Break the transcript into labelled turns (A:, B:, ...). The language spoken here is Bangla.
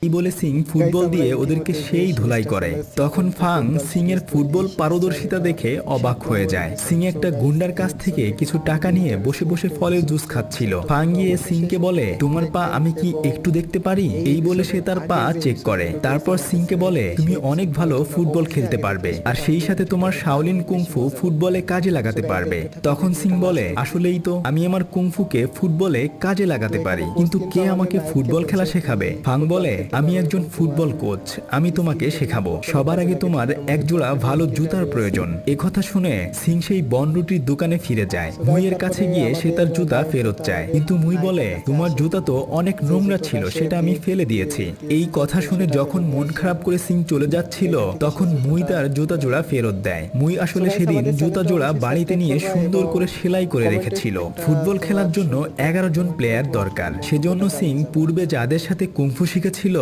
A: এই বলে সিং ফুটবল দিয়ে ওদেরকে সেই ধুলাই করে। তখন ফাং সিং এর ফুটবল পারদর্শিতা দেখে অবাক হয়ে যায়। সিং একটা গুন্ডার কাছ থেকে কিছু টাকা নিয়ে বসে বসে ফলের জুস খাচ্ছিল। ফাং গিয়ে সিংকে বলে, তোমার পা আমি কি একটু দেখতে পারি? এই বলে সে তার পা চেক করে। তারপর সিংকে বলে, তুমি অনেক ভালো ফুটবল খেলতে পারবে, আর সেই সাথে তোমার শাওলিন কুংফু ফুটবলে কাজে লাগাতে পারবে। তখন সিং বলে, আসলেই তো, আমি আমার কুংফুকে ফুটবলে কাজে লাগাতে পারি, কিন্তু কে আমাকে ফুটবল খেলা শেখাবে? ফাং বলে, আমি একজন ফুটবল কোচ, আমি তোমাকে শেখাবো। সবার আগে তোমার একজোড়া ভালো জুতার প্রয়োজন। একথা শুনে সিং সেই বনরুটির দোকানে ফিরে যায়। মুইয়ের কাছে গিয়ে সে তার জুতা ফেরত চায়, কিন্তু মুই বলে, তোমার জুতা তো অনেক নোংরা ছিল, সেটা আমি ফেলে দিয়েছি। এই কথা শুনে যখন মন খারাপ করে সিং চলে যাচ্ছিল, তখন মুই তার জুতা জোড়া ফেরত দেয়। মুই আসলে সেদিন জুতা জোড়া বাড়িতে নিয়ে সুন্দর করে সেলাই করে রেখেছিল। ফুটবল খেলার জন্য 11 জন প্লেয়ার দরকার। সেজন্য সিং পূর্বে যাদের সাথে কুংফু শিখেছিল